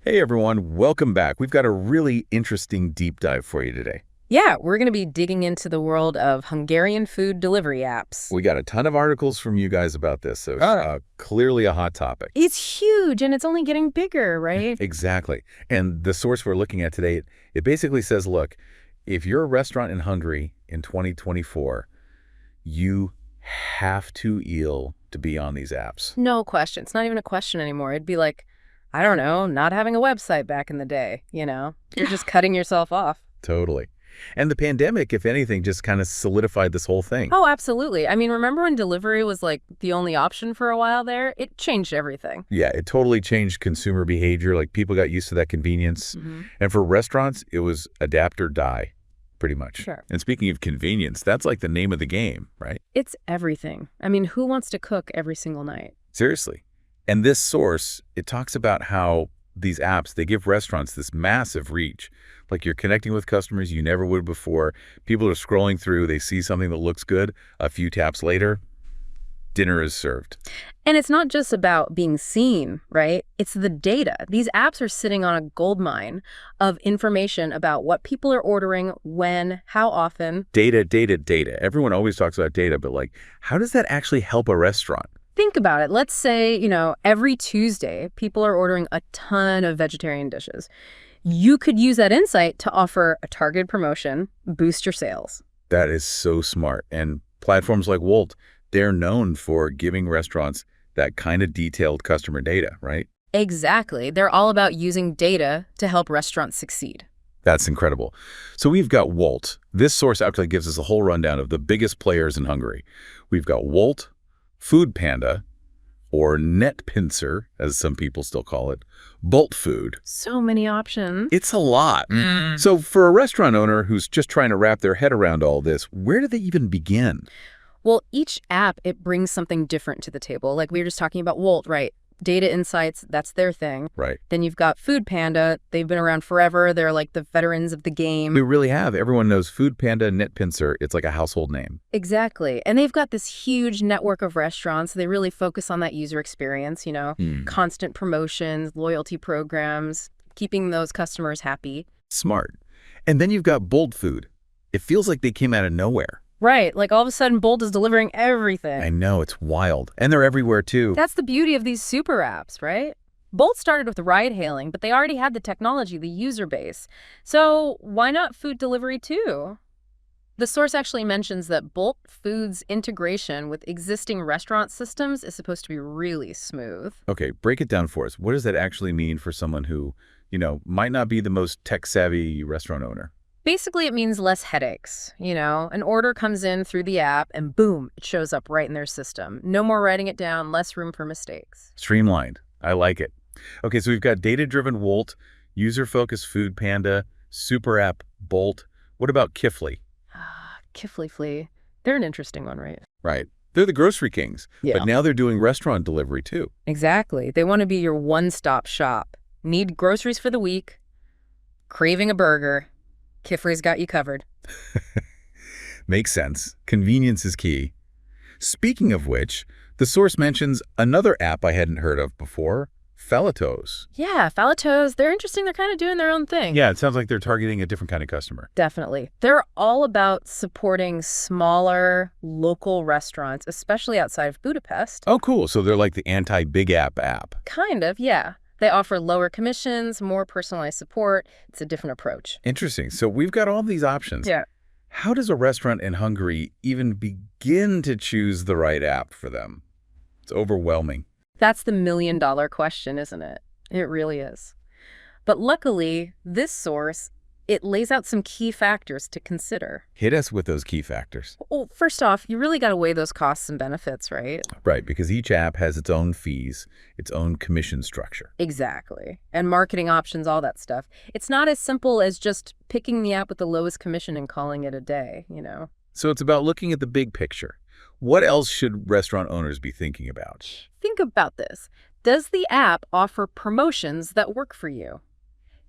Hey everyone, welcome back. We've got a really interesting deep dive for you today. Yeah, we're going to be digging into the world of Hungarian food delivery apps. We got a ton of articles from you guys about this, so clearly a hot topic. It's huge, and it's only getting bigger, right? Exactly. And the source we're looking at today, it basically says, look, if you're a restaurant in Hungary in 2024, you have to be on these apps. No question. It's not even a question anymore. It'd be like, I don't know, not having a website back in the day, you know? You're just cutting yourself off. Totally. And the pandemic, if anything, just kind of solidified this whole thing. Oh, absolutely. I mean, remember when delivery was like the only option for a while there? It changed everything. Yeah, it totally changed consumer behavior. Like people got used to that convenience. And for restaurants, it was adapt or die, pretty much. Sure. And speaking of convenience, that's like the name of the game, right? It's everything. I mean, who wants to cook every single night? Seriously. And this source, it talks about how these apps, they give restaurants this massive reach. Like you're connecting with customers you never would before. People are scrolling through, they see something that looks good. A few taps later, dinner is served. And it's not just about being seen, right? It's the data. These apps are sitting on a gold mine of information about what people are ordering, when, how often. Data, data, data. Everyone always talks about data, but like, how does that actually help a restaurant? Think about it. Let's say, every Tuesday, people are ordering a ton of vegetarian dishes. You could use that insight to offer a targeted promotion, boost your sales. That is so smart. And platforms like Wolt, they're known for giving restaurants that kind of detailed customer data, right? Exactly. They're all about using data to help restaurants succeed. That's incredible. So we've got Wolt. This source actually gives us a whole rundown of the biggest players in Hungary. We've got Wolt, Food Panda, or Netpincer, as some people still call it, Bolt Food. So many options. It's a lot. So for a restaurant owner who's just trying to wrap their head around all this, where do they even begin? Well, each app, it brings something different to the table. Like we were just talking about Wolt, right? Data insights, that's their thing. Right. Then you've got Food Panda. They've been around forever. They're like the veterans of the game. We really have. Everyone knows Food Panda, Netpincer. It's like a household name. Exactly. And they've got this huge network of restaurants. They really focus on that user experience, constant promotions, loyalty programs, keeping those customers happy. Smart. And then you've got Bolt Food. It feels like they came out of nowhere. Right. Like all of a sudden, Bolt is delivering everything. I know. It's wild. And they're everywhere, too. That's the beauty of these super apps, right? Bolt started with ride-hailing, but they already had the technology, the user base. So why not food delivery, too? The source actually mentions that Bolt Food's integration with existing restaurant systems is supposed to be really smooth. Okay, break it down for us. What does that actually mean for someone who, might not be the most tech-savvy restaurant owner? Basically, it means less headaches. An order comes in through the app and boom, it shows up right in their system. No more writing it down, less room for mistakes. Streamlined. I like it. Okay, so we've got data-driven Wolt, user-focused Food Panda, super app Bolt. What about Kifli? Kifli. They're an interesting one, right? Right. They're the grocery kings. Yeah. But now they're doing restaurant delivery, too. Exactly. They want to be your one-stop shop. Need groceries for the week, craving a burger. Kifli's got you covered. Makes sense. Convenience is key. Speaking of which, the source mentions another app I hadn't heard of before, Falatos. Yeah, Falatos, they're interesting. They're kind of doing their own thing. Yeah, it sounds like they're targeting a different kind of customer. Definitely. They're all about supporting smaller, local restaurants, especially outside of Budapest. Oh, cool. So they're like the anti-big app. Kind of, yeah. They offer lower commissions, more personalized support. It's a different approach. Interesting. So we've got all these options. Yeah. How does a restaurant in Hungary even begin to choose the right app for them? It's overwhelming. That's the million-dollar question, isn't it? It really is. But luckily, this source, it lays out some key factors to consider. Hit us with those key factors. Well, first off, you really got to weigh those costs and benefits, right? Right, because each app has its own fees, its own commission structure. Exactly. And marketing options, all that stuff. It's not as simple as just picking the app with the lowest commission and calling it a day, So it's about looking at the big picture. What else should restaurant owners be thinking about? Think about this. Does the app offer promotions that work for you?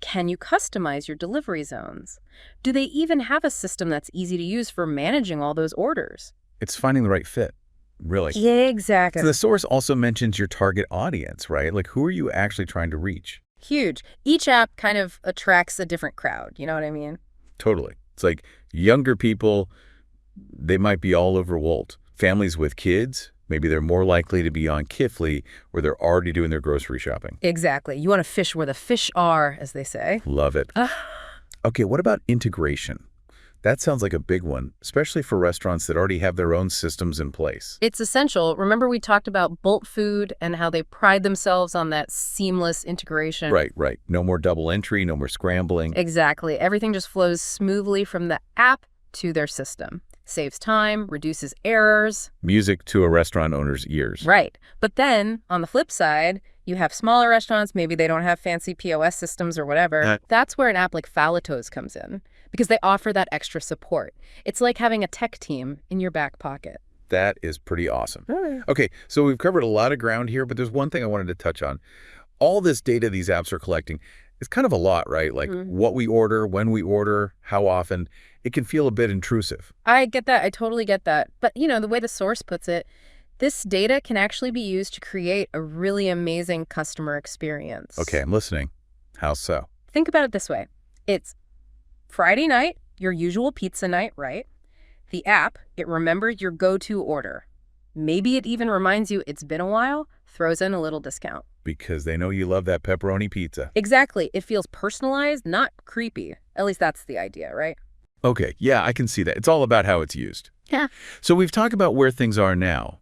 Can you customize your delivery zones? Do they even have a system that's easy to use for managing all those orders? It's finding the right fit, really. Yeah, exactly. So the source also mentions your target audience, right? Like, who are you actually trying to reach? Huge. Each app kind of attracts a different crowd. You know what I mean? Totally. It's like younger people, they might be all over Wolt. Families with kids, maybe they're more likely to be on Kifli, where they're already doing their grocery shopping. Exactly. You want to fish where the fish are, as they say. Love it. Okay, what about integration? That sounds like a big one, especially for restaurants that already have their own systems in place. It's essential. Remember we talked about Bolt Food and how they pride themselves on that seamless integration? Right, right. No more double entry, no more scrambling. Exactly. Everything just flows smoothly from the app to their system. Saves time, reduces errors. Music to a restaurant owner's ears. Right. But then, on the flip side, you have smaller restaurants, maybe they don't have fancy POS systems or whatever. That's where an app like Falatos comes in, because they offer that extra support. It's like having a tech team in your back pocket. That is pretty awesome. Right. Okay, so we've covered a lot of ground here, but there's one thing I wanted to touch on. All this data these apps are collecting is kind of a lot, right? Like what we order, when we order, how often. It can feel a bit intrusive. I get that. I totally get that. But, the way the source puts it, this data can actually be used to create a really amazing customer experience. Okay, I'm listening. How so? Think about it this way. It's Friday night, your usual pizza night, right? The app, it remembers your go-to order. Maybe it even reminds you it's been a while, throws in a little discount. Because they know you love that pepperoni pizza. Exactly. It feels personalized, not creepy. At least that's the idea, right? Okay, yeah, I can see that. It's all about how it's used. Yeah. So we've talked about where things are now,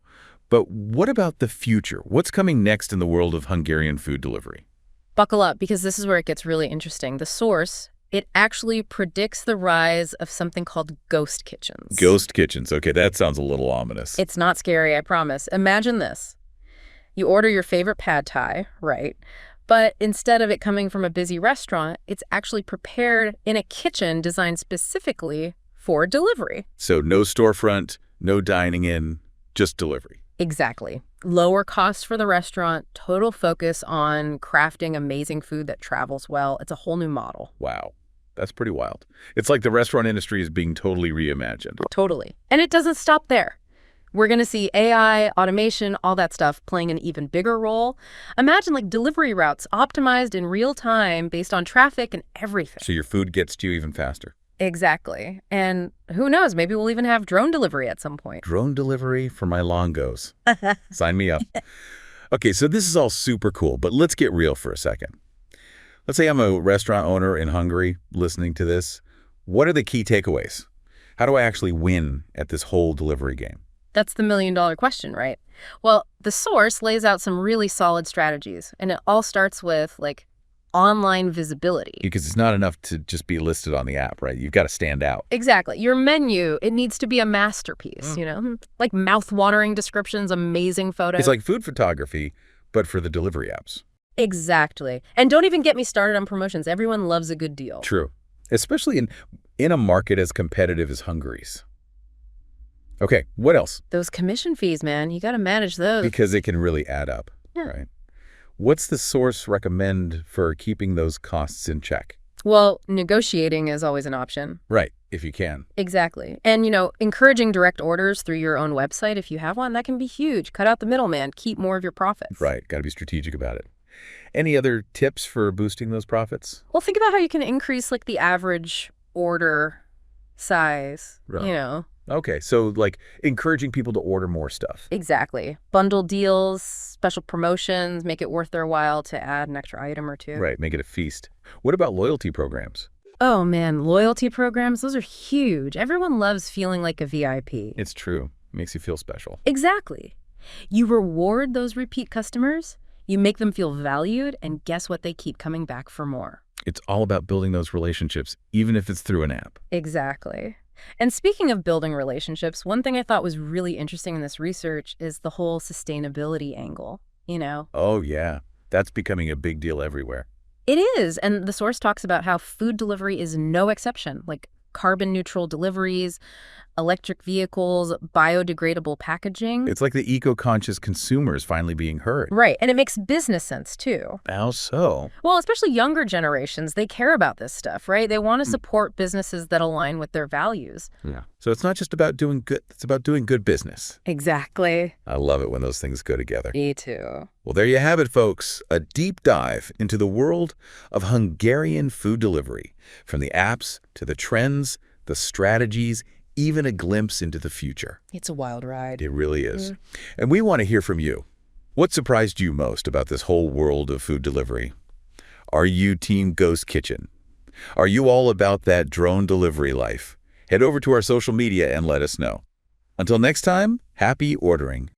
but what about the future? What's coming next in the world of Hungarian food delivery? Buckle up, because this is where it gets really interesting. The source, it actually predicts the rise of something called ghost kitchens. Ghost kitchens. Okay, that sounds a little ominous. It's not scary, I promise. Imagine this. You order your favorite pad thai, right? But instead of it coming from a busy restaurant, it's actually prepared in a kitchen designed specifically for delivery. So no storefront, no dining in, just delivery. Exactly. Lower costs for the restaurant, total focus on crafting amazing food that travels well. It's a whole new model. Wow, that's pretty wild. It's like the restaurant industry is being totally reimagined. Totally. And it doesn't stop there. We're going to see AI, automation, all that stuff playing an even bigger role. Imagine like delivery routes optimized in real time based on traffic and everything. So your food gets to you even faster. Exactly. And who knows, maybe we'll even have drone delivery at some point. Drone delivery for my longos. Sign me up. Okay, so this is all super cool, but let's get real for a second. Let's say I'm a restaurant owner in Hungary listening to this. What are the key takeaways? How do I actually win at this whole delivery game? That's the million-dollar question, right? Well, the source lays out some really solid strategies, and it all starts with, online visibility. Because it's not enough to just be listed on the app, right? You've got to stand out. Exactly. Your menu, it needs to be a masterpiece, Like mouth-watering descriptions, amazing photos. It's like food photography, but for the delivery apps. Exactly. And don't even get me started on promotions. Everyone loves a good deal. True. Especially in a market as competitive as Hungary's. Okay, what else? Those commission fees, man, you got to manage those. Because it can really add up, right? What's the source recommend for keeping those costs in check? Well, negotiating is always an option. Right, if you can. Exactly. And, encouraging direct orders through your own website, if you have one, that can be huge. Cut out the middleman, keep more of your profits. Right, got to be strategic about it. Any other tips for boosting those profits? Well, think about how you can increase, the average order size, Right. Okay, so encouraging people to order more stuff. Exactly. Bundle deals, special promotions, make it worth their while to add an extra item or two. Right, make it a feast. What about loyalty programs? Oh, man, loyalty programs, those are huge. Everyone loves feeling like a VIP. It's true. Makes you feel special. Exactly. You reward those repeat customers, you make them feel valued, and guess what? They keep coming back for more. It's all about building those relationships, even if it's through an app. Exactly. And speaking of building relationships, one thing I thought was really interesting in this research is the whole sustainability angle, Oh, yeah. That's becoming a big deal everywhere. It is. And the source talks about how food delivery is no exception, like carbon neutral deliveries, electric vehicles, biodegradable packaging. It's like the eco-conscious consumers finally being heard. Right, and it makes business sense, too. How so? Well, especially younger generations, they care about this stuff, right? They want to support businesses that align with their values. Yeah. So it's not just about doing good, it's about doing good business. Exactly. I love it when those things go together. Me too. Well, there you have it, folks. A deep dive into the world of Hungarian food delivery. From the apps to the trends, the strategies, even a glimpse into the future. It's a wild ride. It really is. And we want to hear from you. What surprised you most about this whole world of food delivery? Are you Team Ghost Kitchen? Are you all about that drone delivery life? Head over to our social media and let us know. Until next time, happy ordering.